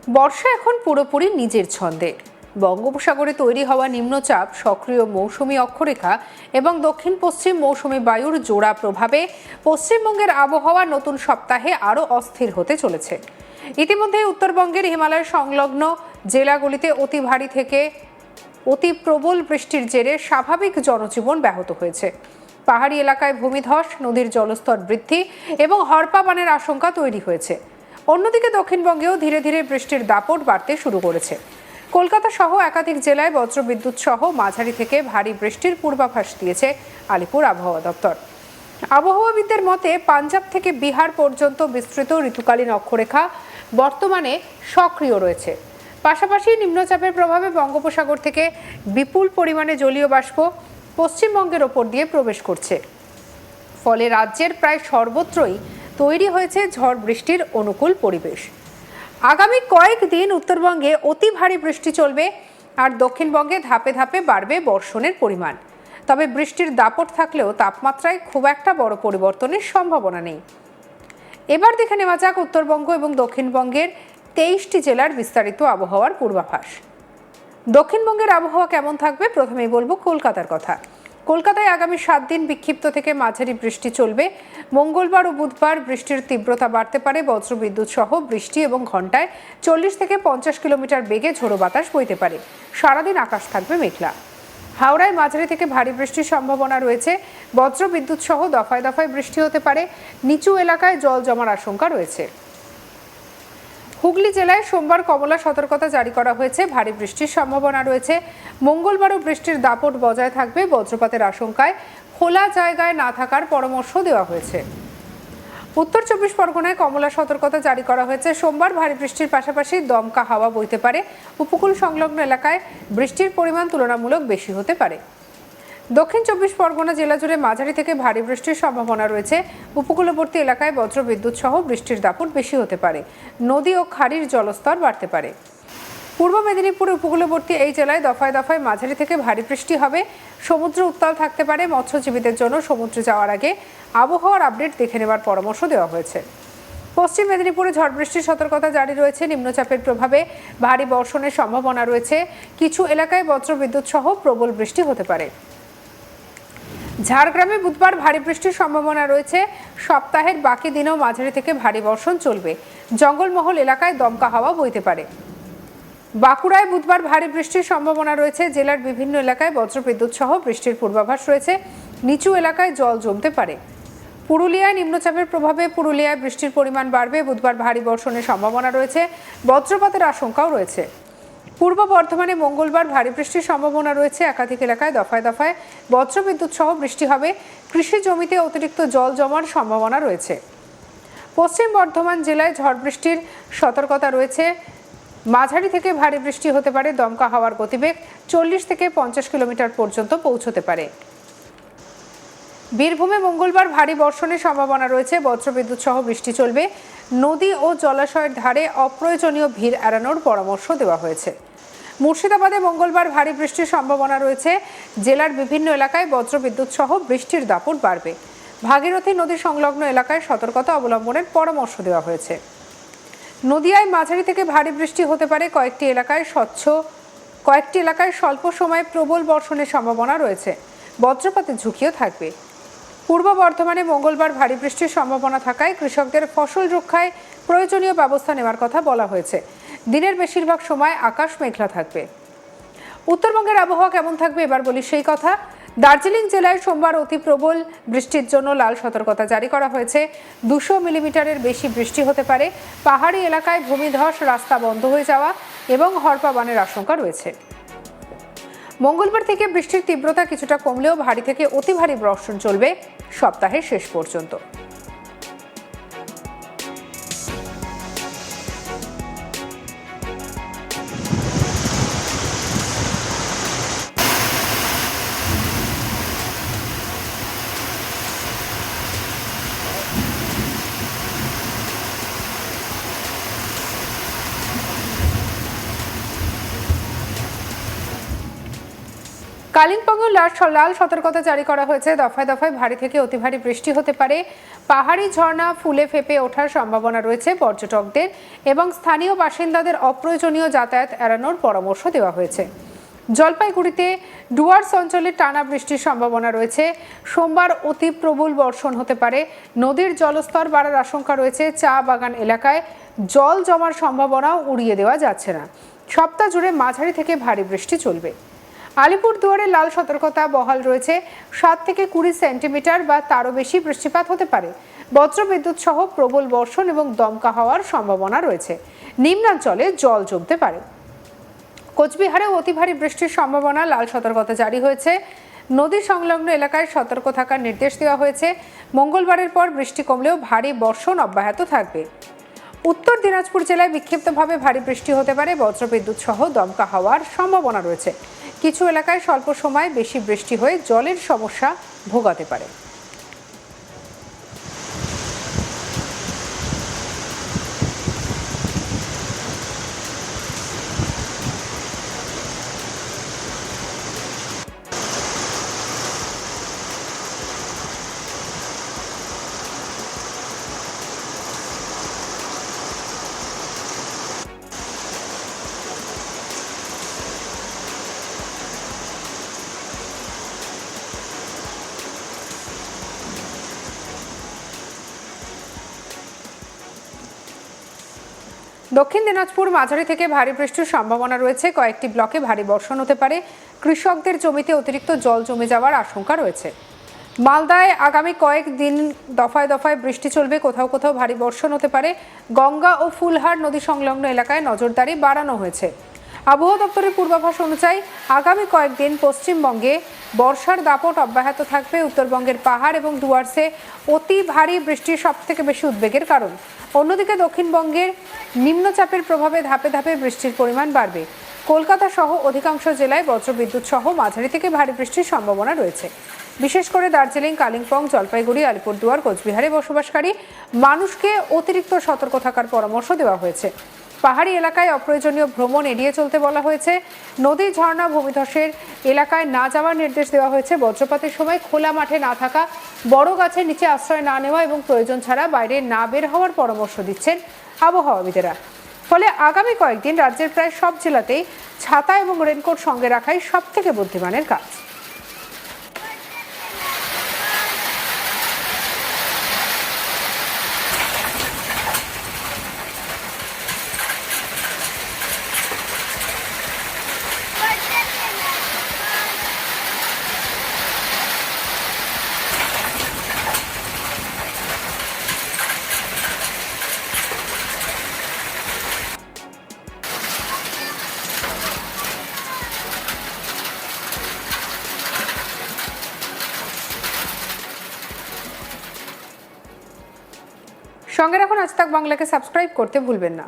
বর্ষা এখন পুরোপুরি নিজের ছন্দে। বঙ্গোপসাগরে তৈরি হওয়া নিম্নচাপ, সক্রিয় মৌসুমী অক্ষরেখা এবং দক্ষিণ পশ্চিম মৌসুমী বায়ুর জোড়া প্রভাবে পশ্চিমবঙ্গের আবহাওয়া নতুন সপ্তাহে আরও অস্থির হতে চলেছে। ইতিমধ্যে উত্তরবঙ্গের হিমালয় সংলগ্ন জেলাগুলিতে অতি ভারী থেকে অতি প্রবল বৃষ্টির জেরে স্বাভাবিক জনজীবন ব্যাহত হয়েছে। পাহাড়ি এলাকায় ভূমিধস, নদীর জলস্তর বৃদ্ধি এবং হরপা বানের আশঙ্কা তৈরি হয়েছে। অন্যদিকে দক্ষিণবঙ্গেও ধীরে ধীরে বৃষ্টির দাপট বাড়তে শুরু করেছে। কলকাতা সহ একাধিক জেলায় বজ্রবিদ্যুৎ সহ মাঝারি থেকে ভারী বৃষ্টির পূর্বাভাস দিয়েছে আলিপুর আবহাওয়া দপ্তর। আবহাওয়াবিদদের মতে পাঞ্জাব থেকে বিহার পর্যন্ত বিস্তৃত ঋতুকালীন অক্ষরেখা বর্তমানে সক্রিয় রয়েছে। পাশাপাশি নিম্নচাপের প্রভাবে বঙ্গোপসাগর থেকে বিপুল পরিমাণে জলীয় বাষ্প পশ্চিমবঙ্গের ওপর দিয়ে প্রবেশ করছে। ফলে রাজ্যের প্রায় সর্বত্রই তৈরি হয়েছে ঝড় বৃষ্টির অনুকূল পরিবেশ। আগামী কয়েকদিন উত্তরবঙ্গে অতি ভারী বৃষ্টি চলবে আর দক্ষিণবঙ্গে ধাপে ধাপে বাড়বে বর্ষণের পরিমাণ। তবে বৃষ্টির দাপট থাকলেও তাপমাত্রায় খুব একটা বড় পরিবর্তনের সম্ভাবনা নেই। এবার দেখে নেওয়া যাক উত্তরবঙ্গ এবং দক্ষিণবঙ্গের 23টি জেলার বিস্তারিত আবহাওয়ার পূর্বাভাস। দক্ষিণবঙ্গের আবহাওয়া কেমন থাকবে প্রথমেই বলবো কলকাতার কথা। কলকাতায় আগামী 7 দিন বিক্ষিপ্ত থেকে মাঝারি বৃষ্টি চলবে। মঙ্গলবার ও বুধবার বৃষ্টির তীব্রতা বাড়তে পারে। বজ্রবিদ্যুৎ সহ বৃষ্টি এবং ঘন্টায় 40 থেকে 50 কিলোমিটার বেগে ঝোড়ো বাতাস বইতে পারে। সারাদিন আকাশ থাকবে মেঘলা। হাওড়ায় মাঝারি থেকে ভারী বৃষ্টির সম্ভাবনা রয়েছে। বজ্রবিদ্যুৎ সহ দফায় দফায় বৃষ্টি হতে পারে। নিচু এলাকায় জল জমার আশঙ্কা রয়েছে। হুগলি জেলায় সোমবার কমলা সতর্কতা জারি করা হয়েছে। ভারী বৃষ্টির সম্ভাবনা রয়েছে। মঙ্গলবারও বৃষ্টির দাপট বজায় থাকবে। বজ্রপাতের আশঙ্কায় খোলা জায়গায় না থাকার পরামর্শ দেওয়া হয়েছে। উত্তর 24 পরগনায় কমলা সতর্কতা জারি করা হয়েছে। সোমবার ভারী বৃষ্টির পাশাপাশি দমকা হাওয়া বইতে পারে। উপকূল সংলগ্ন এলাকায় বৃষ্টির পরিমাণ তুলনামূলক বেশি হতে পারে। দক্ষিণ 24 পরগনা জেলা জুড়ে মাঝারি থেকে ভারী বৃষ্টির সম্ভাবনা রয়েছে। উপকূলবর্তী এলাকায় বজ্রবিদ্যুৎ সহ বৃষ্টির দাপট বেশি হতে পারে। নদী ও খাড়ির জলস্তর বাড়তে পারে। পূর্ব মেদিনীপুর উপকূলবর্তী এই জেলায় দফায় দফায় মাঝারি থেকে ভারী বৃষ্টি হবে। সমুদ্র উত্তাল থাকতে পারে। মৎস্যজীবীদের জন্য সমুদ্রে যাওয়ার আগে আবহাওয়ার আপডেট দেখে নেওয়ার পরামর্শ দেওয়া হয়েছে। পশ্চিম মেদিনীপুরে ঝড় বৃষ্টির সতর্কতা জারি রয়েছে। নিম্নচাপের প্রভাবে ভারী বর্ষণের সম্ভাবনা রয়েছে। কিছু এলাকায় বজ্রবিদ্যুৎ সহ প্রবল বৃষ্টি হতে পারে। ঝাড়গ্রামে বুধবার ভারী বৃষ্টির সম্ভাবনা রয়েছে। সপ্তাহের বাকি দিনেও মাঝারি থেকে ভারী বর্ষণ চলবে। জঙ্গলমহল এলাকায় দমকা হাওয়া বইতে পারে। বাঁকুড়ায় বুধবার ভারী বৃষ্টির সম্ভাবনা রয়েছে। জেলার বিভিন্ন এলাকায় বজ্রবিদ্যুৎ সহ বৃষ্টির পূর্বাভাস রয়েছে। নিচু এলাকায় জল জমতে পারে। পুরুলিয়ায় নিম্নচাপের প্রভাবে পুরুলিয়ায় বৃষ্টির পরিমাণ বাড়বে। বুধবার ভারী বর্ষণের সম্ভাবনা রয়েছে। বজ্রপাতের আশঙ্কাও রয়েছে। পূর্ব বর্ধমানে মঙ্গলবার ভারী বৃষ্টির সম্ভাবনা রয়েছে। একাধিক এলাকায় দফায় দফায় বজ্রবিদ্যুৎ সহ বৃষ্টি হবে। কৃষি জমিতে অতিরিক্ত জল জমার সম্ভাবনা রয়েছে। পশ্চিম বর্ধমান জেলায় ঝড় বৃষ্টির সতর্কতা রয়েছে। মাঝারি থেকে ভারী বৃষ্টি হতে পারে। দমকা হাওয়ার গতিবেগ 40 থেকে 50 কিলোমিটার পর্যন্ত পৌঁছতে পারে। বীরভূমে মঙ্গলবার ভারী বর্ষণের সম্ভাবনা রয়েছে। বজ্রবিদ্যুৎ সহ বৃষ্টি চলবে। নদী ও জলাশয়ের ধারে অপ্রয়োজনীয় ভিড় এড়ানোর পরামর্শ দেওয়া হয়েছে। মুর্শিদাবাদে মঙ্গলবার ভারী বৃষ্টির সম্ভাবনা রয়েছে। জেলার বিভিন্ন এলাকায় বজ্রবিদ্যুৎ সহ বৃষ্টির দাপট বাড়বে। ভাগীরথী নদী সংলগ্ন এলাকায় সতর্কতা অবলম্বনের পরামর্শ দেওয়া হয়েছে। নদিয়ায় মাঝারি থেকে ভারী বৃষ্টি হতে পারে। কয়েকটি এলাকায় স্বল্প সময়ে প্রবল বর্ষণের সম্ভাবনা রয়েছে। বজ্রপাতের ঝুঁকিও থাকবে। পূর্ব বর্ধমানে মঙ্গলবার ভারী বৃষ্টির সম্ভাবনা থাকায় কৃষকদের ফসল রক্ষায় প্রয়োজনীয় ব্যবস্থা নেওয়ার কথা বলা হয়েছে। দিনের বেশিরভাগ সময় আকাশ মেঘলা থাকবে। উত্তরবঙ্গের আবহাওয়া কেমন থাকবে এবার বলি সেই কথা। দার্জিলিং জেলায় সোমবার অতি প্রবল বৃষ্টির জন্য লাল সতর্কতা জারি করা হয়েছে। 200 মিলিমিটারের বেশি বৃষ্টি হতে পারে। পাহাড়ি এলাকায় ভূমিধস, রাস্তা বন্ধ হয়ে যাওয়া এবং হরপা বানের আশঙ্কা রয়েছে। মঙ্গলবার থেকে বৃষ্টির তীব্রতা কিছুটা কমলেও ভারী থেকে অতি ভারী বর্ষণ চলবে সপ্তাহের শেষ পর্যন্ত। কালিম্পংয়ে লাল সতর্কতা জারি করা হয়েছে। দফায় দফায় ভারী থেকে অতি ভারী বৃষ্টি হতে পারে। পাহাড়ি ঝর্ণা ফুলে ফেঁপে ওঠার সম্ভাবনা রয়েছে পর্যটকদের এবং স্থানীয় বাসিন্দাদের অপ্রয়োজনীয় যাতায়াত এড়ানোর পরামর্শ দেওয়া হয়েছে। জলপাইগুড়িতে ডুয়ার্স অঞ্চলে টানা বৃষ্টির সম্ভাবনা রয়েছে। সোমবার অতি প্রবল বর্ষণ হতে পারে। নদীর জলস্তর বাড়ার আশঙ্কা রয়েছে। চা বাগান এলাকায় জল জমার সম্ভাবনাও উড়িয়ে দেওয়া যাচ্ছে না। সপ্তাহ জুড়ে মাঝারি থেকে ভারী বৃষ্টি চলবে। আলিপুরদুয়ারে লাল সতর্কতা বহাল রয়েছে। 7 থেকে 20 সেন্টিমিটার বা তারও বেশি বৃষ্টিপাত হতে পারে। বজ্রবিদ্যুৎ সহ প্রবল বর্ষণ এবং দমকা হওয়ার সম্ভাবনা রয়েছে। নিম্নাঞ্চলে জল জমতে পারে। কোচবিহারে অতি ভারী বৃষ্টির সম্ভাবনা, লাল সতর্কতা জারি হয়েছে। নদী সংলগ্ন এলাকায় সতর্ক থাকার নির্দেশ দেওয়া হয়েছে। মঙ্গলবারের পর বৃষ্টি কমলেও ভারী বর্ষণ অব্যাহত থাকবে। উত্তর দিনাজপুর জেলায় বিক্ষিপ্তভাবে ভারী বৃষ্টি হতে পারে। বজ্রবিদ্যুৎ সহ দমকা হওয়ার সম্ভাবনা রয়েছে। কিছু এলাকায় স্বল্প সময় বেশি বৃষ্টি হয়ে জলের সমস্যা ভোগাতে পারে। দক্ষিণ দিনাজপুর মাঝারি থেকে ভারী বৃষ্টির সম্ভাবনা রয়েছে। কয়েকটি ব্লকে ভারী বর্ষণ হতে পারে। কৃষকদের জমিতে অতিরিক্ত জল জমে যাওয়ার আশঙ্কা রয়েছে। মালদায় আগামী কয়েকদিন দফায় দফায় বৃষ্টি চলবে। কোথাও কোথাও ভারী বর্ষণ হতে পারে। গঙ্গা ও ফুলহার নদী সংলগ্ন এলাকায় নজরদারি বাড়ানো হয়েছে। আবহাওয়া দপ্তরের পূর্বাভাস অনুযায়ী আগামী কয়েকদিন পশ্চিমবঙ্গে বর্ষার দাপট অব্যাহত থাকবে। উত্তরবঙ্গের পাহাড় এবং ডুয়ার্সে অতি ভারী বৃষ্টি সবথেকে বেশি উদ্বেগের কারণ। অন্যদিকে দক্ষিণবঙ্গের নিম্নচাপের প্রভাবে ধাপে ধাপে বৃষ্টির পরিমাণ বাড়বে। কলকাতা সহ অধিকাংশ জেলায় বজ্রবিদ্যুৎ সহ মাঝারি থেকে ভারী বৃষ্টির সম্ভাবনা রয়েছে। বিশেষ করে দার্জিলিং, কালিম্পং, জলপাইগুড়ি, আলিপুরদুয়ার, কোচবিহারে বসবাসকারী মানুষকে অতিরিক্ত সতর্ক থাকার পরামর্শ দেওয়া হয়েছে। পাহাড়ি এলাকায় অপ্রয়োজনীয় ভ্রমণ এড়িয়ে চলতে বলা হয়েছে। নদী, ঝর্ণা, ভূমিধসের এলাকায় না যাওয়ার নির্দেশ দেওয়া হয়েছে। বজ্রপাতের সময় খোলা মাঠে না থাকা, বড় গাছের নিচে আশ্রয় না নেওয়া এবং প্রয়োজন ছাড়া বাইরে না বের হওয়ার পরামর্শ দিচ্ছেন আবহাওয়াবিদেরা। ফলে আগামী কয়েকদিন রাজ্যের প্রায় সব জেলাতেই ছাতা এবং রেনকোট সঙ্গে রাখাই সবথেকে বুদ্ধিমানের কাজ। সঙ্গে রাখুন আজ তাক বাংলাকে, সাবস্ক্রাইব করতে ভুলবেন না।